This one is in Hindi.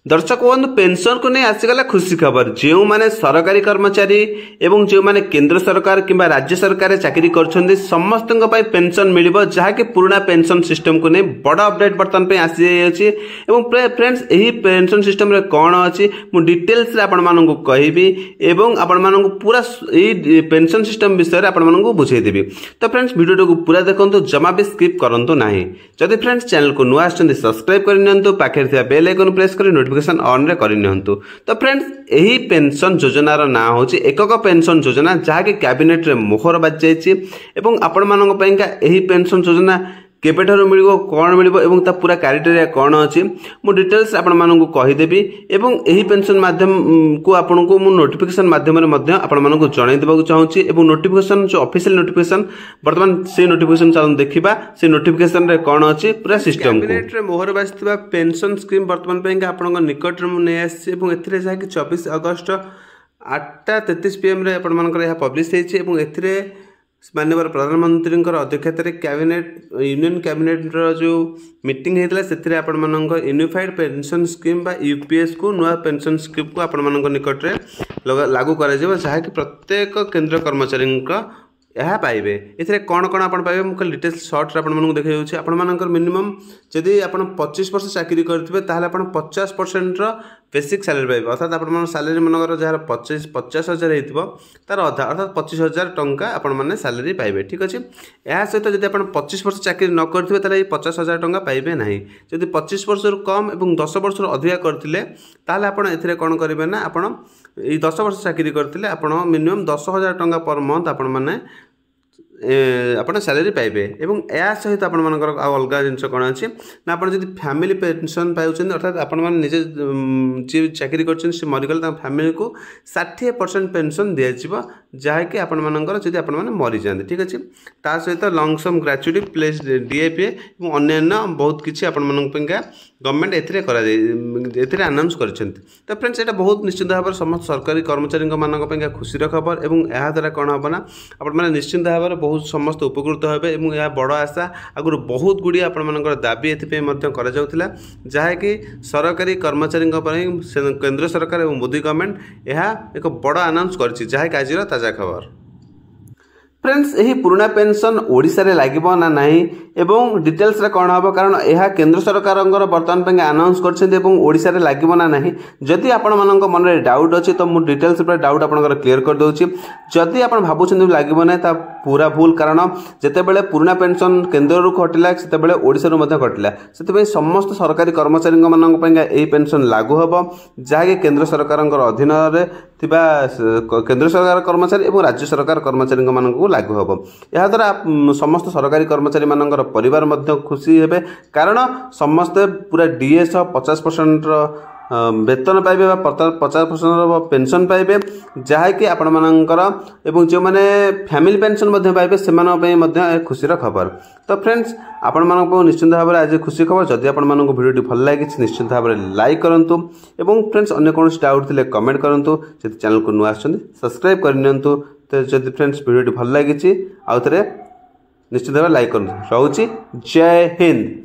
दर्शक बंधु पेंशन को नहीं आसीगला खुशी खबर जो मैंने सरकारी कर्मचारी एवं जो मैंने केंद्र सरकार किंबा राज्य सरकार चाकरी कर समस्त पेंशन मिल जहाँकि पुराना पेंशन सिस्टम को नहीं बड़ अपडेट बर्तमान पे आसी फ्रेंड्स यही पेंशन सिस्टम रे कौन अच्छी मुझे डिटेल्स आपको कहबी एवं आपण पूरा यही पेंशन सिस्टम विषय आपको बुझेदेवी। तो फ्रेंड्स वीडियो को पूरा देखो जमा भी स्किप करूँ ना जदि फ्रेंड्स चैनल को नुआ सब्सक्राइब कर पाखे बेल आइकन प्रेस कर नोटिफिकेशन ऑन रे करनियंतु। तो फ्रेंड्स यही पेंशन योजनार ना होची एकक पेंशन योजना जहाँकि कैबिनेट रे मोहर बाज जाइछि एवं आपण मानक पइका यही पेंशन योजना केबेठारु मिलिबो कोन मिलिबो एवं ता पूरा क्राइटेरिया कोन अछि मु डिटेल्स आपण मानकु कहि देबी एवं एही पेंशन माध्यम को आपण को मु नोटिफिकेशन माध्यम रे मध्य आपण मानकु जणाइ देबाकु चाहूछि एवं नोटिफिकेशन जो ऑफिशियल नोटिफिकेशन वर्तमान से नोटिफिकेशन चालू देखिबा से नोटिफिकेशन रे कोन अछि पूरा सिस्टम कैबिनेट रे मोहर बाजतिबा पेंशन स्कीम वर्तमान पइका आपण निकट रे मु नै आछि एवं एथिरे जाके 24 अगस्त 8:33 PM रे आपण मानकर यह पब्लिश हेछि एवं एथिरे माननीय प्रधानमंत्री अध्यक्षतार कैबिनेट यूनियन कैबिनेट जो मीटिंग होता है आपण यूनिफाइड पेंशन स्कीम बा यूपीएस को नुआ पेंशन स्कीम को आपण निकट में लागू कर जहाँकि प्रत्येक केंद्र कर्मचारी यह पाइबे ए कौन कौन आप पाइबे मुझे डिटेल्स सर्ट आपको देखा आपर मिनिमम जदि आप 25 वर्ष चाकरी करेंगे ताहले आप 50% बेसिक सैलरी पाइबे अर्थात आप सैलरी मनकर जहाँ 50,000 हो तार अधा अर्थात 25,000 टंका आपण मैंने सैलरी पाइबे। ठीक अच्छे यह सहित जब आप 25 वर्ष चाकरी न करेंगे ताहले 50,000 टंका पाइबे ना जब 25 वर्ष कम और 10 वर्ष अधिका करते ताहले आपण एथिरे कौन करेंगे ना आप 10 वर्ष चाकरी करते आप मिनिमम 10,000 टंका पर मंथ आपण मैंने आपन सैलरी पाइबे एवं या सहित आपण मानकर अलग जिनस कौन अच्छी ना आप फैमिली पेंशन पाउछन अर्थात आपण माने निजे जी चाकरी करछन से मरिगल फैमिली को 60% पेंशन दिया जिवो जहाँकि आपण मानकर जदि आपण माने मरि जांदे। ठीक अच्छे ता सहित लॉन्ग सम ग्रेच्युटी प्लस डीएपीए और अन्य बहुत किसी आपण मानक पेंका गवर्नमेंट एथिरे करा जाय एथिरे अनाउंस करछन। तो फ्रेंड्स एटा बहुत निश्चित भाव समस्त सरकारी कर्मचारी मानक पेंका खुशीर खबर एवं या द्वारा कौन हम ना आपण माने निश्चित भाव बहुत समस्त उपकृत हेबे एवं यह बड़ आशा आगुरी बहुत गुड़ी आपंकर दाबी एथि जहाँकि सरकारी कर्मचारी केंद्र सरकार और मोदी गवर्नमेंट यह एक बड़ अनाउंस कर जहाँकि आज ताजा खबर। फ्रेंड्स यही पुराना पेंशन ओडिशा रे लागिबो ना नहीं एवं डिटेल्स रे कौन हम कारण यह केंद्र सरकार बर्तमान पे अनाउंस कर ओडिशा रे लागिबो ना नहीं जदि आपण मानक मन रे डाउट अछि तो मु डिटेल्स पर डाउट आपनकर क्लियर कर दोछि जदि आपण भाबुछन लागिबो ना ता पूरा भूल कारण जेतेबेले पुराना पेंशन केंद्र रु कटिला सेतेबेले ओडिशा रु मध्ये कटिला सेते समस्त सरकारी कर्मचारी मानक पे एही पेंशन लागू हबो जहाँकि केंद्र सरकार अधीन रे थिबा केंद्र सरकार कर्मचारी और राज्य सरकार कर्मचारी मानक लागू हम यह द्वारा समस्त सरकारी कर्मचारी मानकर परिवार मध्य खुशी हेबे कारण समस्ते पूरा डीएस 50% वेतन पाइबे 50% पेंशन पाइबे जहाँकि आपण मानकर एवं जो माने फैमिली पेंशन मध्य पाइबे सेमान पे मध्य खुशीर खबर। तो फ्रेंड्स आपण मानक निश्चित भाव में आज खुशी खबर जदि आपण मानक वीडियो भल लगी निश्चित भाव में लाइक करंतु एवं फ्रेंड्स अन्य कौन डाउट थिले कमेंट करंतु जदि चैनल को नुआ सब्सक्राइब करनियंतु। तो जदि फ्रेंड्स वीडियो भल लगी आउ थे निश्चित भाव लाइक करंतु। रहूची जय हिंद।